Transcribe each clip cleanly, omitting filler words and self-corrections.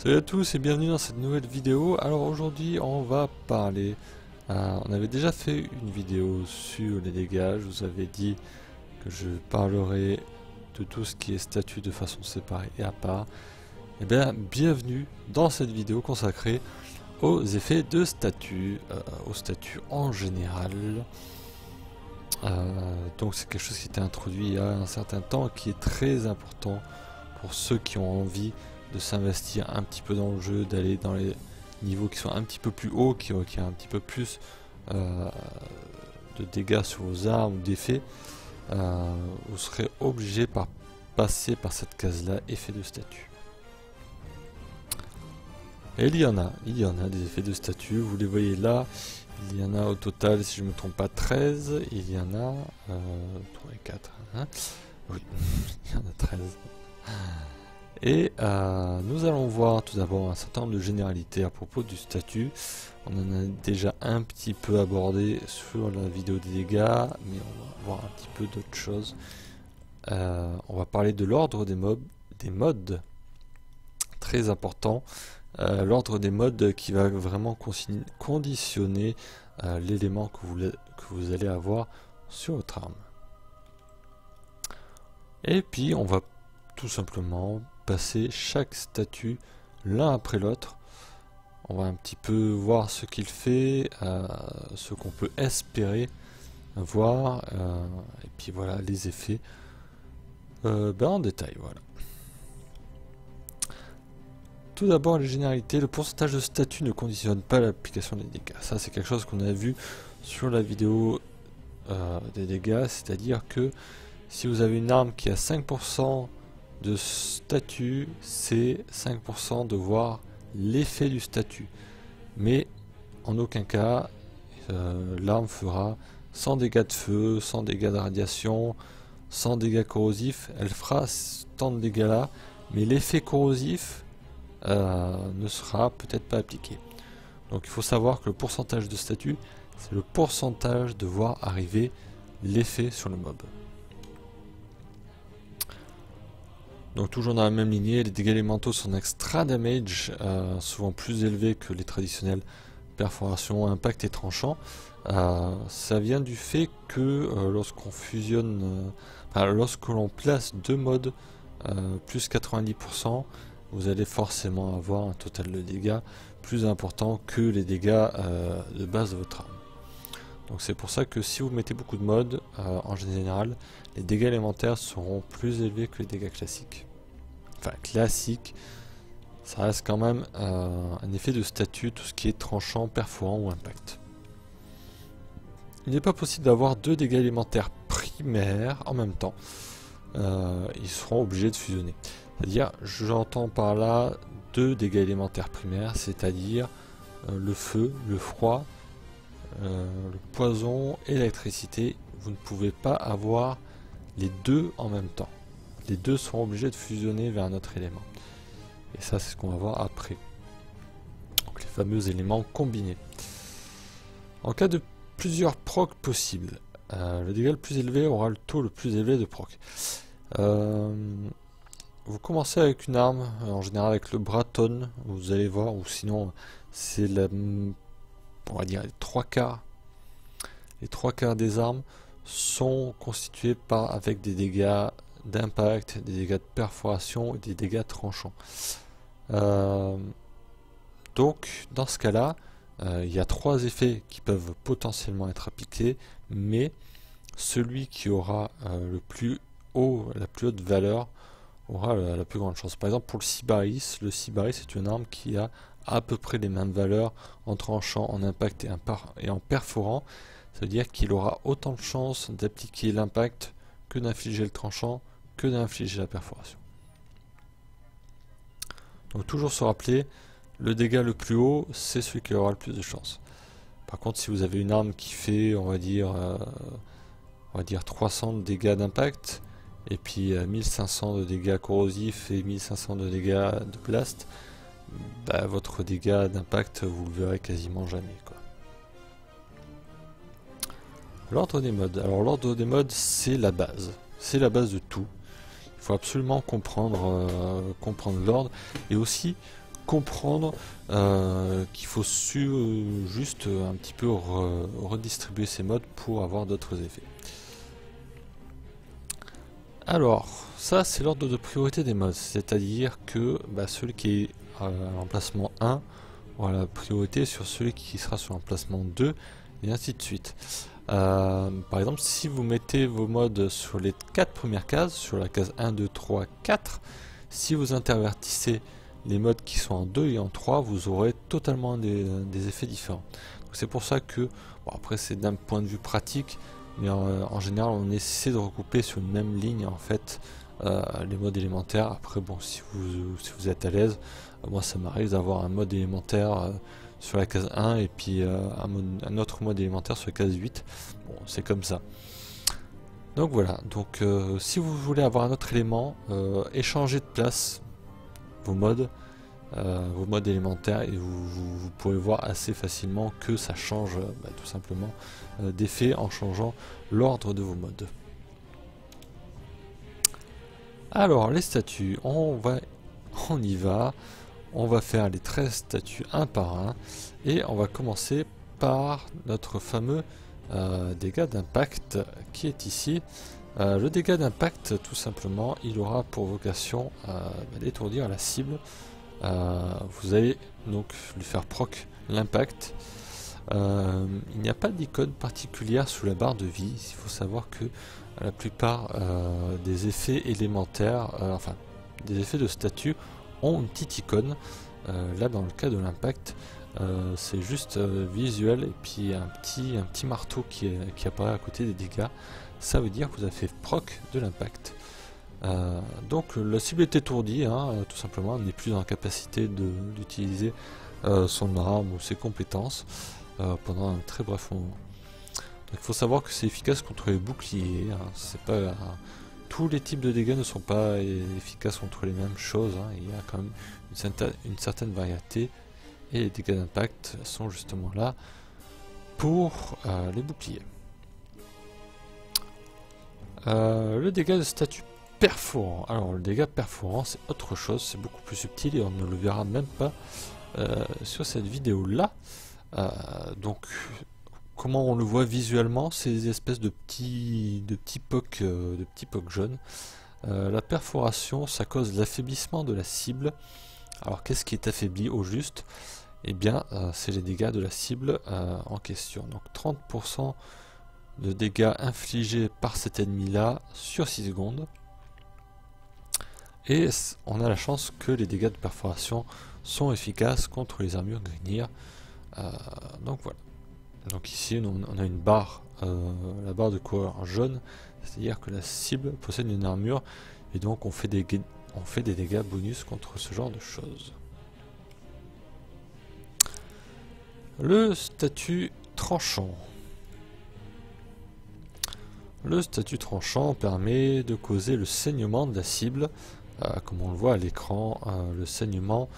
Salut à tous et bienvenue dans cette nouvelle vidéo. Alors aujourd'hui on va parler, on avait déjà fait une vidéo sur les dégâts, je vous avais dit que je parlerai de tout ce qui est statut de façon séparée et à part. Et bien bienvenue dans cette vidéo consacrée aux effets de statut, aux statuts en général. Donc c'est quelque chose qui a été introduit il y a un certain temps, qui est très important pour ceux qui ont envie de s'investir un petit peu dans le jeu, d'aller dans les niveaux qui sont un petit peu plus hauts, qui requièrent un petit peu plus de dégâts sur vos armes ou d'effets. Vous serez obligé de passer par cette case là, effet de statut. Et il y en a des effets de statut, vous les voyez là. Il y en a au total, si je ne me trompe pas, 13. Il y en a 3 et 4. Hein, oui, il y en a 13. Et nous allons voir tout d'abord un certain nombre de généralités à propos du statut. On en a déjà un petit peu abordé sur la vidéo des dégâts, mais on va voir un petit peu d'autres choses. On va parler de l'ordre des modes, très important. L'ordre des modes qui va vraiment conditionner l'élément que vous allez avoir sur votre arme. Et puis on va tout simplement passer chaque statut l'un après l'autre. On va un petit peu voir ce qu'il fait, ce qu'on peut espérer voir, et puis voilà les effets en détail. Voilà. Tout d'abord les généralités, le pourcentage de statut ne conditionne pas l'application des dégâts. Ça c'est quelque chose qu'on a vu sur la vidéo des dégâts, c'est-à-dire que si vous avez une arme qui a 5% de statut, c'est 5% de voir l'effet du statut. Mais en aucun cas, l'arme fera 100 dégâts de feu, 100 dégâts de radiation, 100 dégâts corrosifs. Elle fera tant de dégâts là, mais l'effet corrosif ne sera peut-être pas appliqué. Donc il faut savoir que le pourcentage de statut, c'est le pourcentage de voir arriver l'effet sur le mob. Donc toujours dans la même lignée, les dégâts élémentaux sont extra damage, souvent plus élevés que les traditionnels perforation, impact et tranchant. Ça vient du fait que lorsqu'on fusionne, lorsque l'on place deux modes plus 90%, vous allez forcément avoir un total de dégâts plus important que les dégâts de base de votre arme. Donc c'est pour ça que si vous mettez beaucoup de modes, en général, les dégâts élémentaires seront plus élevés que les dégâts classiques. Enfin, classique, ça reste quand même un effet de statut, tout ce qui est tranchant, perforant ou impact. Il n'est pas possible d'avoir deux dégâts élémentaires primaires en même temps. Ils seront obligés de fusionner. C'est-à-dire, j'entends par là deux dégâts élémentaires primaires, c'est-à-dire le feu, le froid, le poison et l'électricité. Vous ne pouvez pas avoir les deux en même temps. Les deux seront obligés de fusionner vers un autre élément. Et ça, c'est ce qu'on va voir après. Donc, les fameux éléments combinés. En cas de plusieurs procs possibles, le dégât le plus élevé aura le taux le plus élevé de proc. Vous commencez avec une arme, en général avec le Braton, vous allez voir, ou sinon c'est on va dire les trois quarts des armes sont constituées avec des dégâts d'impact, des dégâts de perforation et des dégâts tranchants. Donc dans ce cas là, il y a trois effets qui peuvent potentiellement être appliqués, mais celui qui aura la plus haute valeur aura la plus grande chance. Par exemple pour le Sybaris c'est une arme qui a à peu près les mêmes valeurs en tranchant, en impact et en perforant. Ça veut dire qu'il aura autant de chances d'appliquer l'impact que d'infliger le tranchant, que d'infliger la perforation. Donc toujours se rappeler, le dégât le plus haut, c'est celui qui aura le plus de chances. Par contre, si vous avez une arme qui fait, on va dire 300 de dégâts d'impact, et puis 1500 de dégâts corrosifs et 1500 de dégâts de blast, bah, votre dégât d'impact, vous le verrez quasiment jamais, quoi. L'ordre des modes. Alors l'ordre des modes, c'est la base. C'est la base de tout. Il faut absolument comprendre l'ordre et aussi comprendre qu'il faut juste un petit peu redistribuer ces modes pour avoir d'autres effets. Alors, ça c'est l'ordre de priorité des modes, c'est-à-dire que celui qui est à l'emplacement 1 aura la priorité sur celui qui sera sur l'emplacement 2, et ainsi de suite. Par exemple, si vous mettez vos modes sur les 4 premières cases, sur la case 1, 2, 3, 4, si vous intervertissez les modes qui sont en 2 et en 3, vous aurez totalement des effets différents. C'est pour ça que, bon, après c'est d'un point de vue pratique, mais en général on essaie de recouper sur une même ligne en fait les modes élémentaires. Après bon, si vous êtes à l'aise, moi ça m'arrive d'avoir un mode élémentaire sur la case 1 et puis un autre mode élémentaire sur la case 8. Bon, c'est comme ça. Donc voilà, donc si vous voulez avoir un autre élément, échangez de place vos modes élémentaires et vous pouvez voir assez facilement que ça change tout simplement d'effet en changeant l'ordre de vos modes. Alors les statuts, on y va, on va faire les 13 statuts un par un et on va commencer par notre fameux dégât d'impact qui est ici. Le dégât d'impact, tout simplement, il aura pour vocation d'étourdir la cible. Vous allez donc lui faire proc l'impact. Il n'y a pas d'icône particulière sous la barre de vie. Il faut savoir que la plupart des effets élémentaires, enfin des effets de statut, ont une petite icône. Là, dans le cas de l'impact, c'est juste visuel et puis un petit marteau qui apparaît à côté des dégâts. Ça veut dire que vous avez fait proc de l'impact. Donc la cible est étourdie, tout simplement, elle n'est plus en capacité d'utiliser son arme ou ses compétences pendant un très bref moment. Donc il faut savoir que c'est efficace contre les boucliers, c'est pas, tous les types de dégâts ne sont pas efficaces contre les mêmes choses, il y a quand même une certaine variété, et les dégâts d'impact sont justement là pour les boucliers. Le dégât de statut perforant. Alors le dégât perforant c'est autre chose, c'est beaucoup plus subtil et on ne le verra même pas sur cette vidéo là. Donc comment on le voit visuellement, c'est des espèces de petits pocs jaunes. La perforation, ça cause l'affaiblissement de la cible. Alors qu'est-ce qui est affaibli au juste? Eh bien c'est les dégâts de la cible en question. Donc 30% de dégâts infligés par cet ennemi là sur 6 secondes, et on a la chance que les dégâts de perforation sont efficaces contre les armures Grignir. Donc voilà, donc ici on a une barre, la barre de couleur jaune, c'est à dire que la cible possède une armure et donc on fait des dégâts bonus contre ce genre de choses. Le statut tranchant. Le statut tranchant permet de causer le saignement de la cible. Comme on le voit à l'écran, le saignement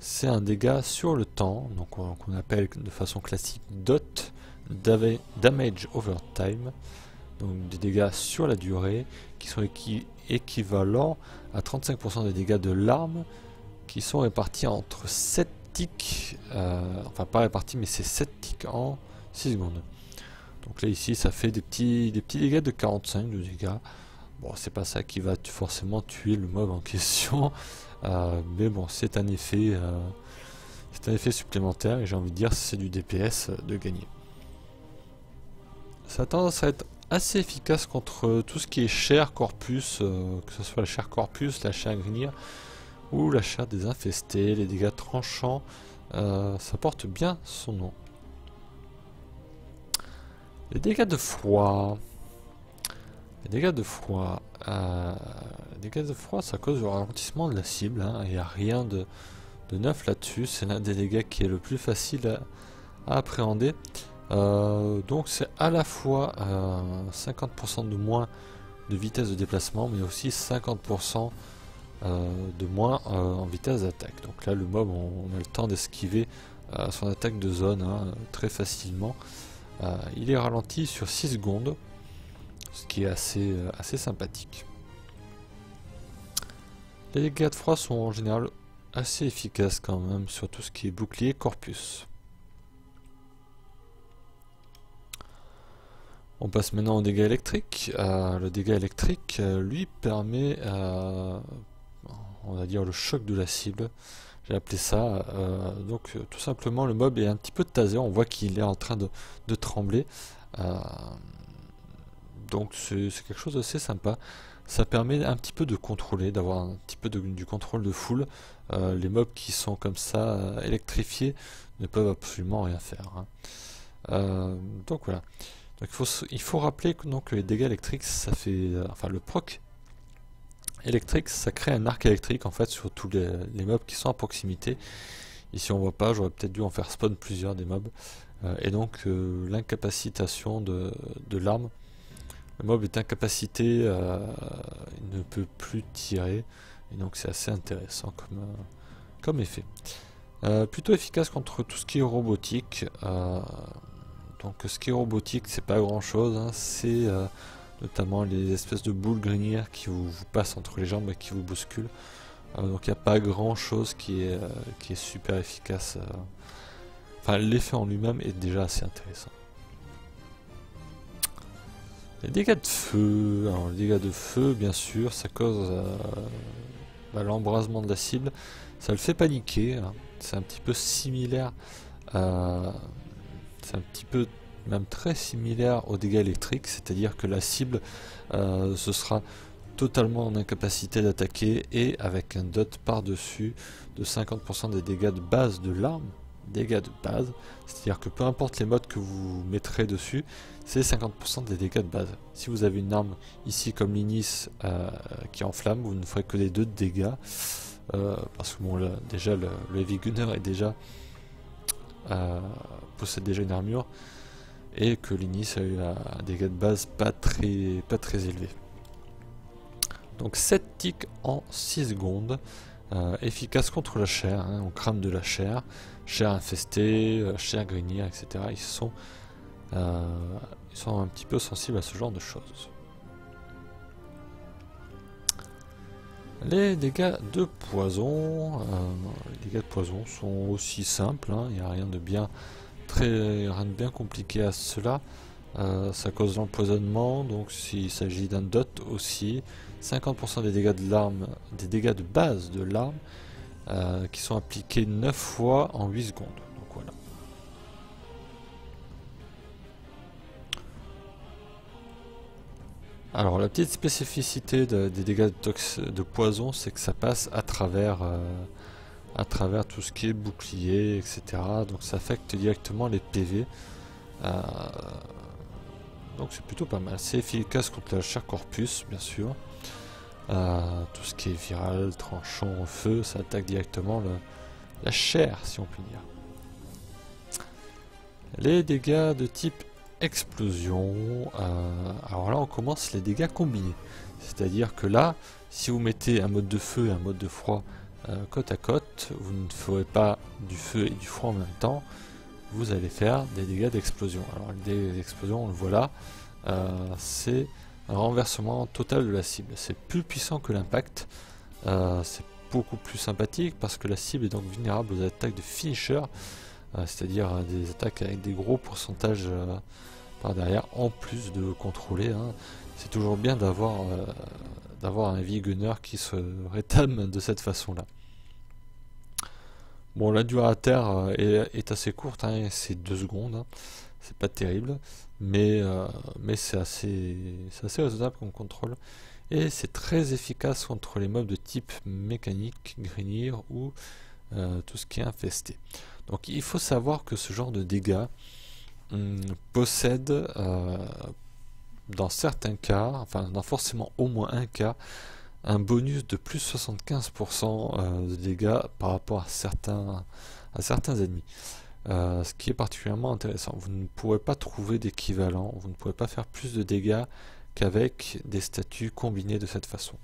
c'est un dégât sur le temps, donc qu'on appelle de façon classique DOT, Damage Over Time, donc des dégâts sur la durée qui sont équivalents à 35% des dégâts de l'arme qui sont répartis entre 7 ticks, enfin pas répartis mais c'est 7 ticks en 6 secondes. Donc là ici ça fait des petits dégâts de 45 de dégâts. Bon, c'est pas ça qui va forcément tuer le mob en question, mais bon, c'est un effet supplémentaire et j'ai envie de dire c'est du DPS de gagner. Ça a tendance à être assez efficace contre tout ce qui est chair corpus, que ce soit la chair corpus, la chair grignir ou la chair des infestés. Les dégâts tranchants, ça porte bien son nom. Les dégâts de froid. Les dégâts de froid, ça cause le ralentissement de la cible, il n'y a rien de neuf là-dessus, c'est l'un des dégâts qui est le plus facile à appréhender. Donc c'est à la fois 50% de moins de vitesse de déplacement, mais aussi 50% de moins en vitesse d'attaque. Donc là le mob, on a le temps d'esquiver son attaque de zone très facilement. Il est ralenti sur 6 secondes. Ce qui est assez sympathique. Les dégâts de froid sont en général assez efficace quand même sur tout ce qui est bouclier corpus. On passe maintenant au dégât électrique. Le dégât électrique, lui, permet, on va dire, le choc de la cible. J'ai appelé ça. Donc, tout simplement, le mob est un petit peu tasé. On voit qu'il est en train de trembler. Donc, c'est quelque chose d'assez sympa. Ça permet un petit peu de contrôler, d'avoir un petit peu du contrôle de foule. Les mobs qui sont comme ça, électrifiés, ne peuvent absolument rien faire, hein. Donc, voilà. Donc il faut rappeler que donc, les dégâts électriques, ça fait, enfin le proc électrique, ça crée un arc électrique en fait sur tous les mobs qui sont à proximité. Ici on voit pas, j'aurais peut-être dû en faire spawn plusieurs des mobs. Et donc l'incapacitation de l'arme, le mob est incapacité, il ne peut plus tirer, et donc c'est assez intéressant comme effet. Plutôt efficace contre tout ce qui est robotique. Donc ce qui est robotique, c'est pas grand chose, hein. C'est notamment les espèces de boules grinières qui vous passent entre les jambes et qui vous bousculent. Donc il n'y a pas grand chose qui est super efficace. Enfin, l'effet en lui-même est déjà assez intéressant. Les dégâts de feu, alors les dégâts de feu, bien sûr, ça cause l'embrasement de la cible, ça le fait paniquer, hein. C'est un petit peu similaire. C'est un petit peu, même très similaire aux dégâts électriques, c'est-à-dire que la cible ce sera totalement en incapacité d'attaquer et avec un dot par-dessus de 50% des dégâts de base de l'arme. Dégâts de base, c'est-à-dire que peu importe les modes que vous mettrez dessus, c'est 50% des dégâts de base. Si vous avez une arme ici comme l'Inis qui enflamme, vous ne ferez que les 2 de dégâts, parce que bon, déjà le Heavy Gunner est déjà possède déjà une armure et que l'Inis a eu un dégât de base pas très élevé. Donc 7 ticks en 6 secondes, efficace contre la chair, hein. On crame de la chair infestée, chair grinière, etc. Ils sont un petit peu sensibles à ce genre de choses. Les dégâts de poison, sont aussi simples, hein. Il n'y a rien de bien compliqué à cela. Ça cause l'empoisonnement, donc s'il s'agit d'un dot aussi, 50% des dégâts de l'arme, des dégâts de base de l'arme, qui sont appliqués 9 fois en 8 secondes. Donc voilà. Alors la petite spécificité des dégâts de poison, c'est que ça passe à travers tout ce qui est bouclier, etc. Donc ça affecte directement les PV. Donc c'est plutôt pas mal. C'est efficace contre la chair corpus, bien sûr. Tout ce qui est viral, tranchant, feu, ça attaque directement la chair, si on peut dire. Les dégâts de type explosion. Alors là, on commence les dégâts combinés. C'est-à-dire que là, si vous mettez un mode de feu et un mode de froid côte à côte, vous ne ferez pas du feu et du froid en même temps. Vous allez faire des dégâts d'explosion. Alors les dégâts d'explosion, on le voit là, c'est un renversement total de la cible. C'est plus puissant que l'impact, c'est beaucoup plus sympathique parce que la cible est donc vulnérable aux attaques de finisher, c'est-à-dire des attaques avec des gros pourcentages par derrière, en plus de contrôler, hein. C'est toujours bien d'avoir un heavy gunner qui se rétame de cette façon-là. Bon, la durée à terre est assez courte, hein, c'est 2 secondes, hein. C'est pas terrible, mais c'est assez raisonnable comme contrôle. Et c'est très efficace contre les mobs de type mécanique, grenir ou tout ce qui est infesté. Donc il faut savoir que ce genre de dégâts possède dans certains cas, enfin dans forcément au moins un cas, un bonus de plus 75% de dégâts par rapport à certains ennemis. Ce qui est particulièrement intéressant. Vous ne pourrez pas trouver d'équivalent, vous ne pourrez pas faire plus de dégâts qu'avec des statuts combinés de cette façon.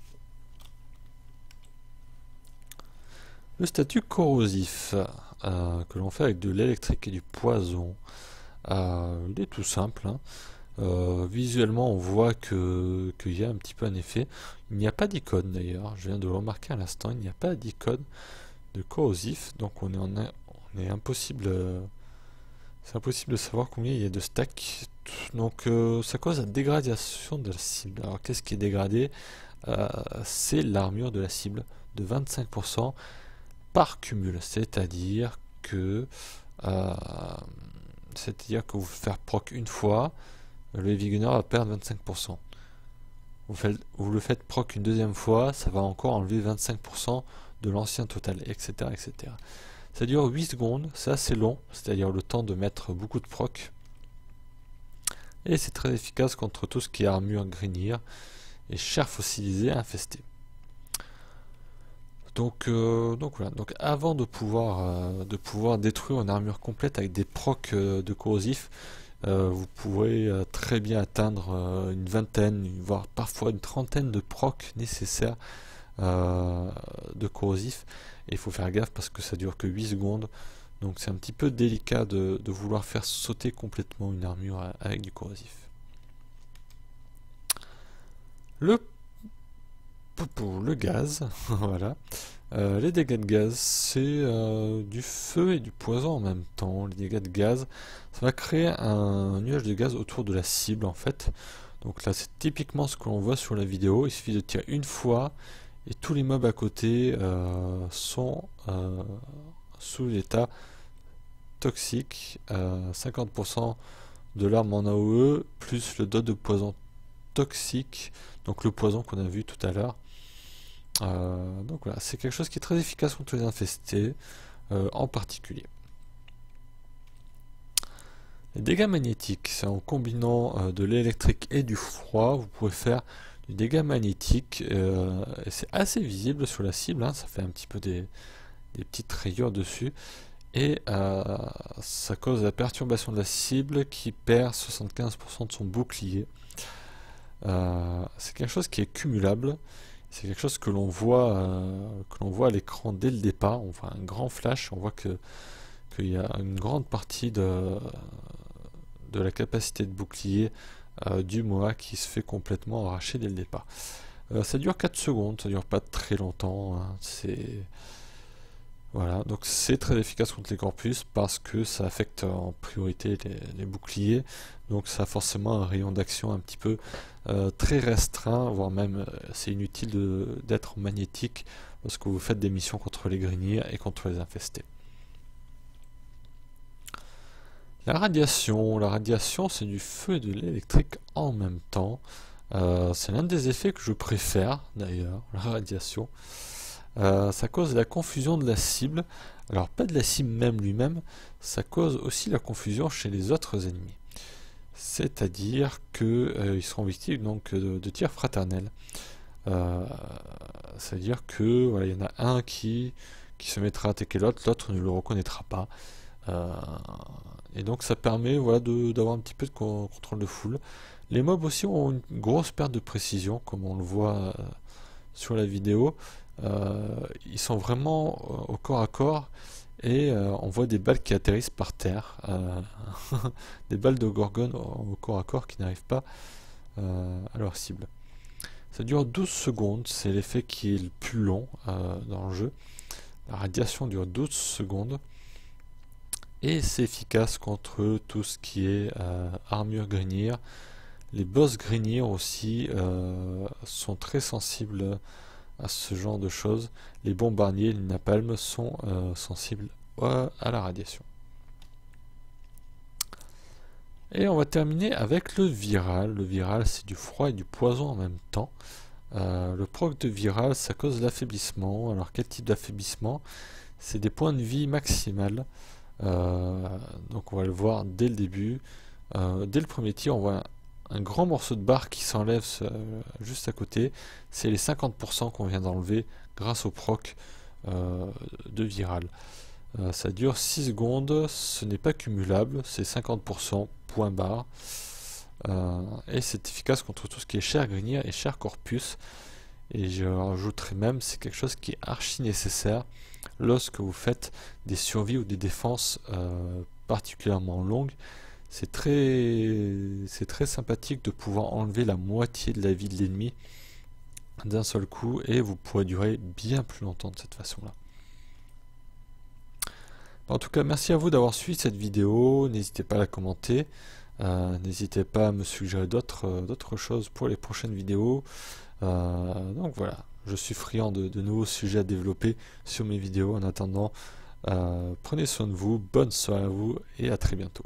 Le statut corrosif, que l'on fait avec de l'électrique et du poison, il est tout simple, hein. Visuellement on voit qu'il y a un petit peu un effet. Il n'y a pas d'icône d'ailleurs, je viens de le remarquer à l'instant, il n'y a pas d'icône corrosif, donc on est impossible, c'est impossible de savoir combien il y a de stacks. Donc ça cause la dégradation de la cible. Alors qu'est-ce qui est dégradé? C'est l'armure de la cible de 25% par cumul, c'est-à-dire que vous faire proc une fois, le Heavy Gunner va perdre 25%. Vous le faites proc une deuxième fois, ça va encore enlever 25% de l'ancien total, etc., etc. Ça dure 8 secondes, c'est assez long, c'est-à-dire le temps de mettre beaucoup de proc. Et c'est très efficace contre tout ce qui est armure Grignir et chair fossilisée infestée. Donc voilà. Donc avant de pouvoir détruire une armure complète avec des procs de corrosif, vous pourrez très bien atteindre une vingtaine, voire parfois une trentaine de procs nécessaires de corrosif. Et il faut faire gaffe parce que ça dure que 8 secondes. Donc c'est un petit peu délicat de vouloir faire sauter complètement une armure avec du corrosif. Le gaz, voilà. Les dégâts de gaz, c'est du feu et du poison en même temps. Les dégâts de gaz, ça va créer un nuage de gaz autour de la cible en fait. Donc là c'est typiquement ce que l'on voit sur la vidéo. Il suffit de tirer une fois et tous les mobs à côté sont sous l'état toxique. 50% de l'arme en AOE plus le dot de poison toxique, donc le poison qu'on a vu tout à l'heure. Donc voilà, c'est quelque chose qui est très efficace contre les infestés en particulier. Les dégâts magnétiques, c'est en combinant de l'électrique et du froid, vous pouvez faire du dégât magnétique et c'est assez visible sur la cible, hein, ça fait un petit peu des petites rayures dessus et ça cause la perturbation de la cible qui perd 75% de son bouclier. C'est quelque chose qui est cumulable, c'est quelque chose que l'on voit à l'écran dès le départ. On voit un grand flash, on voit qu'il y a une grande partie de la capacité de bouclier du Moa qui se fait complètement arracher dès le départ. Ça dure 4 secondes, ça dure pas très longtemps, hein, voilà, donc c'est très efficace contre les corpus parce que ça affecte en priorité les boucliers, donc ça a forcément un rayon d'action un petit peu très restreint, voire même c'est inutile d'être magnétique parce que vous faites des missions contre les griniers et contre les infestés. La radiation c'est du feu et de l'électrique en même temps. C'est l'un des effets que je préfère d'ailleurs, la radiation. Ça cause la confusion de la cible, alors pas de la cible même lui-même, ça cause aussi la confusion chez les autres ennemis. C'est-à-dire qu'ils seront victimes donc de tirs fraternels. C'est-à-dire que voilà, il y en a un qui se mettra à attaquer l'autre, l'autre ne le reconnaîtra pas. Et donc ça permet voilà, d'avoir un petit peu de contrôle de foule. Les mobs aussi ont une grosse perte de précision, comme on le voit sur la vidéo. Ils sont vraiment au corps à corps et on voit des balles qui atterrissent par terre. Des balles de Gorgone au corps à corps qui n'arrivent pas à leur cible. Ça dure 12 secondes, c'est l'effet qui est le plus long dans le jeu. La radiation dure 12 secondes. Et c'est efficace contre tout ce qui est armure Grignir. Les boss Grignir aussi sont très sensibles à ce genre de choses. Les bombardiers, les napalms sont sensibles à la radiation. Et on va terminer avec le viral. Le viral, c'est du froid et du poison en même temps. Le proc de viral, ça cause l'affaiblissement. Alors quel type d'affaiblissement? C'est des points de vie maximales. Donc on va le voir dès le début. Dès le premier tir, on voit un grand morceau de barre qui s'enlève juste à côté. C'est les 50% qu'on vient d'enlever grâce au proc de viral. Ça dure 6 secondes, ce n'est pas cumulable, c'est 50% point barre. Et c'est efficace contre tout ce qui est chair Grignir et chair corpus. Et je rajouterai même, c'est quelque chose qui est archi nécessaire lorsque vous faites des survies ou des défenses particulièrement longues. C'est très sympathique de pouvoir enlever la moitié de la vie de l'ennemi d'un seul coup et vous pourrez durer bien plus longtemps de cette façon là. En tout cas, merci à vous d'avoir suivi cette vidéo. N'hésitez pas à la commenter. N'hésitez pas à me suggérer d'autres choses pour les prochaines vidéos. Donc voilà, je suis friand de nouveaux sujets à développer sur mes vidéos. En attendant, prenez soin de vous, bonne soirée à vous et à très bientôt.